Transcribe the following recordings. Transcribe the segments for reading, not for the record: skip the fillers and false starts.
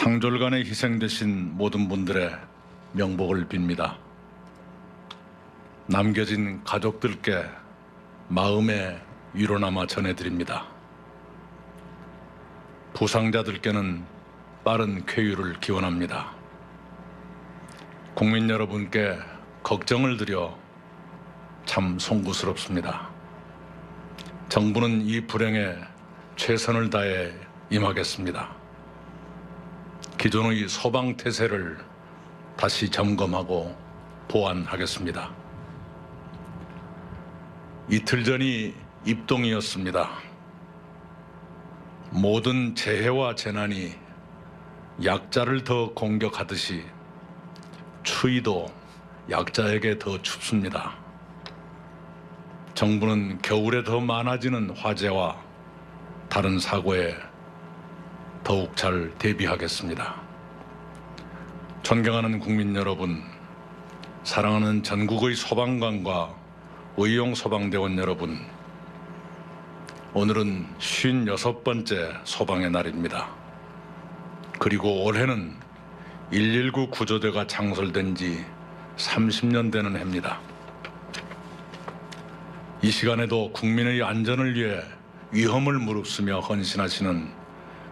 창졸간에 희생되신 모든 분들의 명복을 빕니다. 남겨진 가족들께 마음의 위로나마 전해드립니다. 부상자들께는 빠른 쾌유를 기원합니다. 국민 여러분께 걱정을 드려 참 송구스럽습니다. 정부는 이 불행에 최선을 다해 임하겠습니다. 기존의 소방태세를 다시 점검하고 보완하겠습니다. 이틀 전이 입동이었습니다. 모든 재해와 재난이 약자를 더 공격하듯이 추위도 약자에게 더 춥습니다. 정부는 겨울에 더 많아지는 화재와 다른 사고에 더욱 잘 대비하겠습니다. 존경하는 국민 여러분, 사랑하는 전국의 소방관과 의용 소방대원 여러분, 오늘은 56번째 소방의 날입니다. 그리고 올해는 119 구조대가 창설된 지 30년 되는 해입니다. 이 시간에도 국민의 안전을 위해 위험을 무릅쓰며 헌신하시는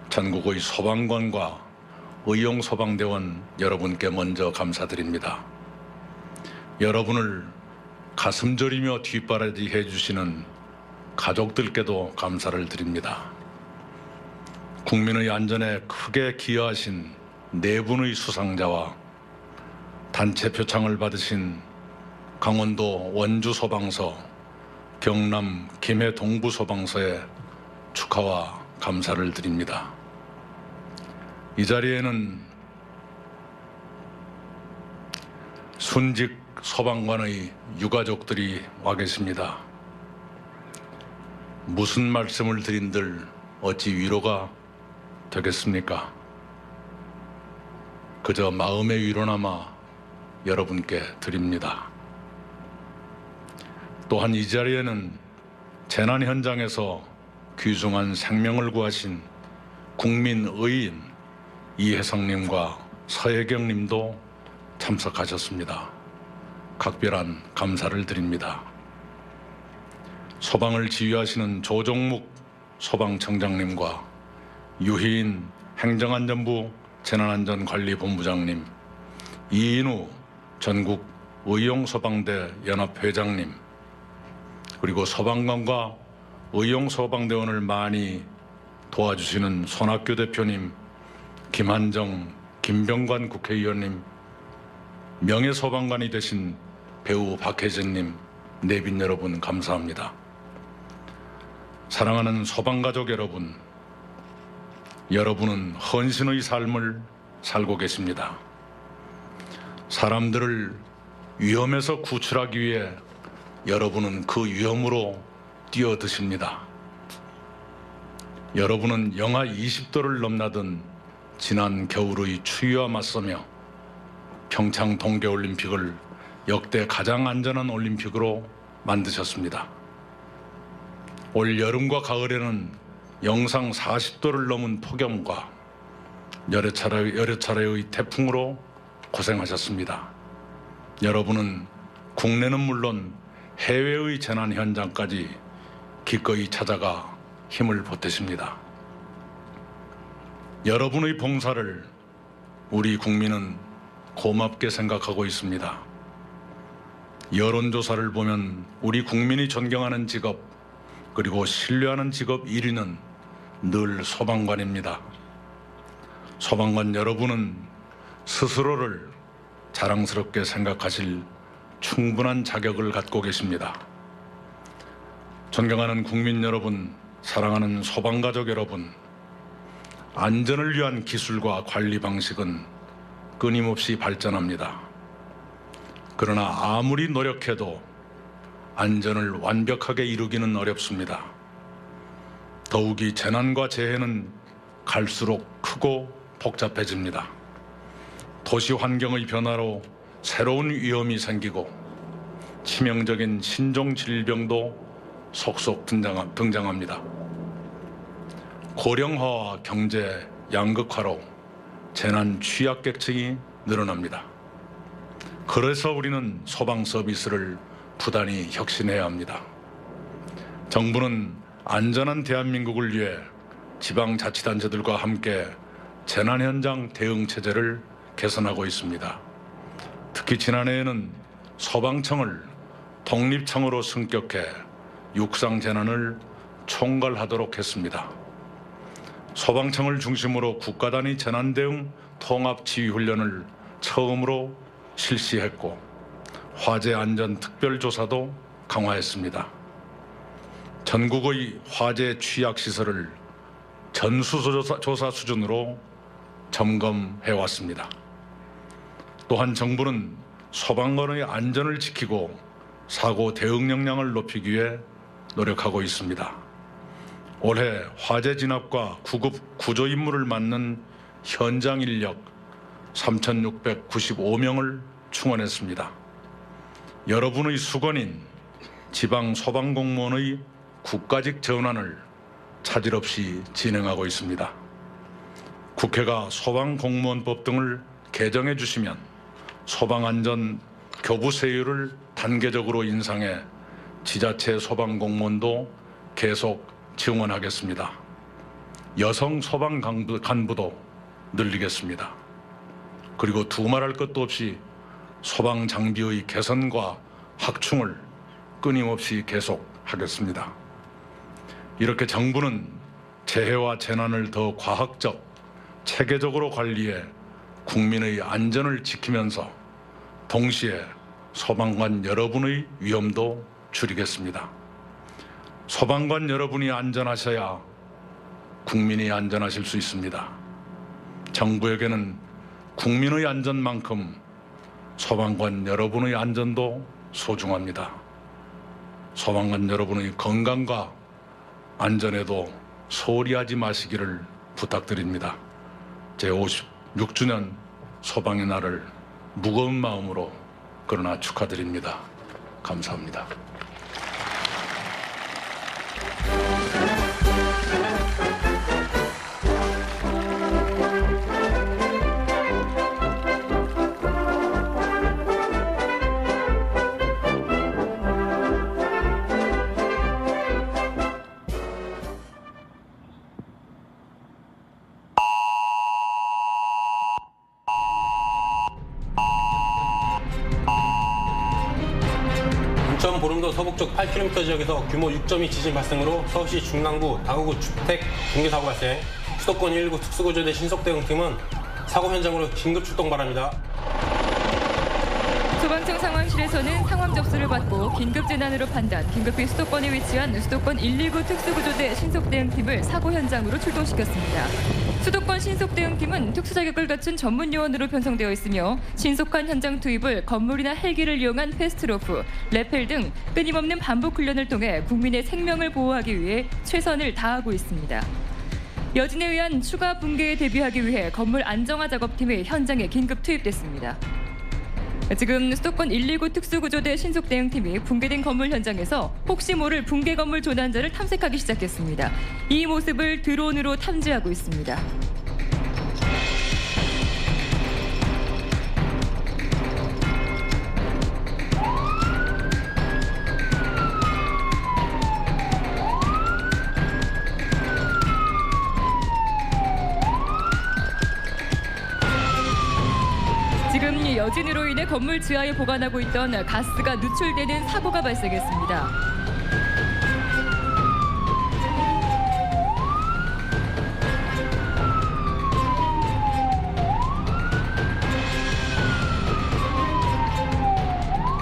전국의 소방관과 의용 소방대원 여러분께 먼저 감사드립니다. 여러분을 가슴 저리며 뒷바라지 해주시는 가족들께도 감사를 드립니다. 국민의 안전에 크게 기여하신 네 분의 수상자와 단체 표창을 받으신 강원도 원주소방서, 경남 김해 동부소방서에 축하와 감사를 드립니다. 이 자리에는 순직 소방관의 유가족들이 와 계십니다. 무슨 말씀을 드린들 어찌 위로가 되겠습니까? 그저 마음의 위로나마 여러분께 드립니다. 또한 이 자리에는 재난 현장에서 귀중한 생명을 구하신 국민의인 이혜성님과 서혜경님도 참석하셨습니다. 각별한 감사를 드립니다. 소방을 지휘하시는 조종묵 소방청장님과 유희인 행정안전부 재난안전관리본부장님, 이인우 전국 의용소방대 연합회장님, 그리고 소방관과 의용소방대원을 많이 도와주시는 손학규 대표님, 김한정, 김병관 국회의원님, 명예소방관이 되신 배우 박혜진님, 내빈 여러분 감사합니다. 사랑하는 소방가족 여러분, 여러분은 헌신의 삶을 살고 계십니다. 사람들을 위험에서 구출하기 위해 여러분은 그 위험으로 뛰어드십니다. 여러분은 영하 20도를 넘나든 지난 겨울의 추위와 맞서며 평창 동계올림픽을 역대 가장 안전한 올림픽으로 만드셨습니다. 올 여름과 가을에는 영상 40도를 넘은 폭염과 여러 차례의 태풍으로 고생하셨습니다. 여러분은 국내는 물론 해외의 재난 현장까지 기꺼이 찾아가 힘을 보태십니다. 여러분의 봉사를 우리 국민은 고맙게 생각하고 있습니다. 여론조사를 보면 우리 국민이 존경하는 직업 그리고 신뢰하는 직업 1위는 늘 소방관입니다. 소방관 여러분은 스스로를 자랑스럽게 생각하실 충분한 자격을 갖고 계십니다. 존경하는 국민 여러분, 사랑하는 소방가족 여러분, 안전을 위한 기술과 관리 방식은 끊임없이 발전합니다. 그러나 아무리 노력해도 안전을 완벽하게 이루기는 어렵습니다. 더욱이 재난과 재해는 갈수록 크고 복잡해집니다. 도시 환경의 변화로 새로운 위험이 생기고 치명적인 신종 질병도 속속 등장합니다. 고령화와 경제 양극화로 재난 취약계층이 늘어납니다. 그래서 우리는 소방 서비스를 부단히 혁신해야 합니다. 정부는 안전한 대한민국을 위해 지방자치단체들과 함께 재난 현장 대응 체제를 개선하고 있습니다. 특히 지난해에는 소방청을 독립청으로 승격해 육상 재난을 총괄하도록 했습니다. 소방청을 중심으로 국가 단위 재난 대응 통합 지휘 훈련을 처음으로 실시했고 화재 안전 특별 조사도 강화했습니다. 전국의 화재 취약 시설을 전수조사 수준으로 점검해 왔습니다. 또한 정부는 소방관의 안전을 지키고 사고 대응 역량을 높이기 위해 노력하고 있습니다. 올해 화재 진압과 구급 구조 임무를 맡는 현장 인력 3,695명을 충원했습니다. 여러분의 수건인 지방 소방 공무원의 국가직 전환을 차질 없이 진행하고 있습니다. 국회가 소방공무원법 등을 개정해 주시면 소방안전 교부세율을 단계적으로 인상해 지자체 소방공무원도 계속 증원하겠습니다. 여성 소방 간부도 늘리겠습니다. 그리고 두말할 것도 없이 소방 장비의 개선과 확충을 끊임없이 계속하겠습니다. 이렇게 정부는 재해와 재난을 더 과학적, 체계적으로 관리해 국민의 안전을 지키면서 동시에 소방관 여러분의 위험도 줄이겠습니다. 소방관 여러분이 안전하셔야 국민이 안전하실 수 있습니다. 정부에게는 국민의 안전만큼 소방관 여러분의 안전도 소중합니다. 소방관 여러분의 건강과 안전에도 소홀히 하지 마시기를 부탁드립니다. 제56주년 소방의 날을 무거운 마음으로 그러나 축하드립니다. 감사합니다. 인천 보름도 서북쪽 8km 지역에서 규모 6.2 지진 발생으로 서울시 중랑구 다구구 주택 붕괴 사고 발생. 수도권 119 특수구조대 신속대응팀은 사고 현장으로 긴급 출동 바랍니다. 소방청 상황실에서는 상황 접수를 받고 긴급 재난으로 판단, 긴급히 수도권에 위치한 수도권 119 특수구조대 신속대응팀을 사고 현장으로 출동시켰습니다. 수도권 신속대응팀은 특수자격을 갖춘 전문 요원으로 편성되어 있으며 신속한 현장 투입을 건물이나 헬기를 이용한 패스트로프, 레펠 등 끊임없는 반복 훈련을 통해 국민의 생명을 보호하기 위해 최선을 다하고 있습니다. 여진에 의한 추가 붕괴에 대비하기 위해 건물 안정화 작업팀이 현장에 긴급 투입됐습니다. 지금 수도권 119 특수구조대 신속대응팀이 붕괴된 건물 현장에서 혹시 모를 붕괴 건물 조난자를 탐색하기 시작했습니다. 이 모습을 드론으로 탐지하고 있습니다. 지금 여진으로 인해 건물 지하에 보관하고 있던 가스가 누출되는 사고가 발생했습니다.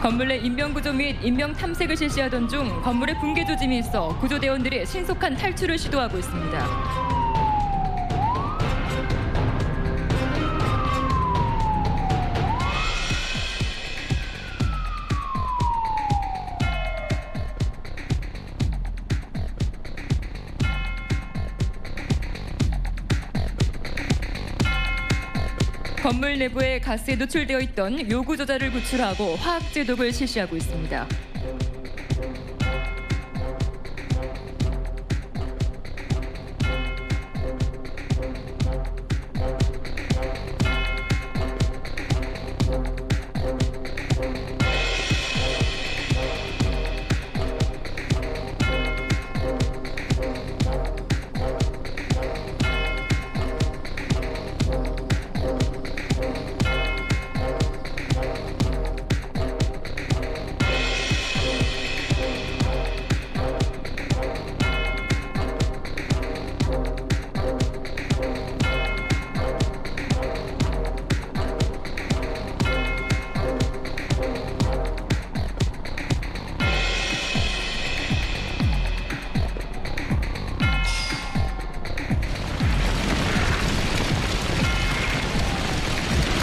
건물 내 인명구조 및 인명탐색을 실시하던 중 건물에 붕괴 조짐이 있어 구조대원들이 신속한 탈출을 시도하고 있습니다. 건물 내부에 가스에 노출되어 있던 요구 조자를 구출하고 화학 제독을 실시하고 있습니다.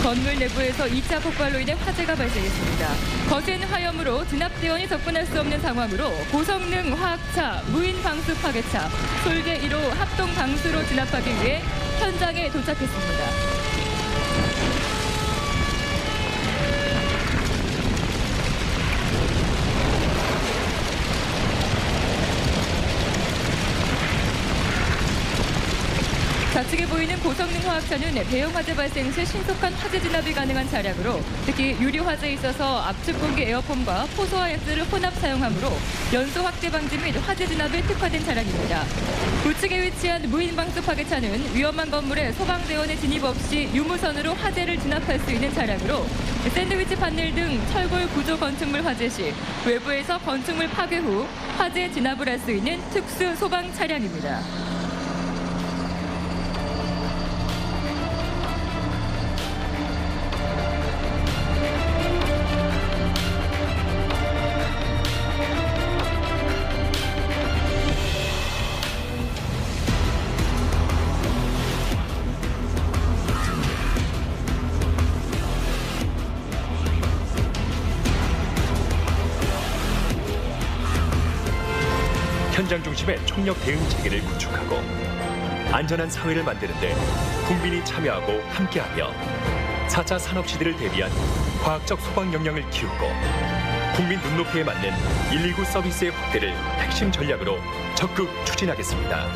건물 내부에서 2차 폭발로 인해 화재가 발생했습니다. 거센 화염으로 진압대원이 접근할 수 없는 상황으로 고성능 화학차, 무인 방수 파괴차, 솔개 1호 합동 방수로 진압하기 위해 현장에 도착했습니다. 좌측에 보이는 고성능 화학차는 대형 화재 발생 시 신속한 화재 진압이 가능한 차량으로 특히 유리 화재에 있어서 압축 공기 에어폼과 포소와 액체를 혼합 사용하므로 연소 확대 방지 및 화재 진압에 특화된 차량입니다. 우측에 위치한 무인 방수 파괴차는 위험한 건물에 소방대원의 진입 없이 유무선으로 화재를 진압할 수 있는 차량으로 샌드위치 판넬 등 철골 구조 건축물 화재 시 외부에서 건축물 파괴 후 화재 진압을 할 수 있는 특수 소방 차량입니다. 현장 중심의 총력 대응 체계를 구축하고 안전한 사회를 만드는 데 국민이 참여하고 함께하며 4차 산업시대를 대비한 과학적 소방 역량을 키우고 국민 눈높이에 맞는 119 서비스의 확대를 핵심 전략으로 적극 추진하겠습니다.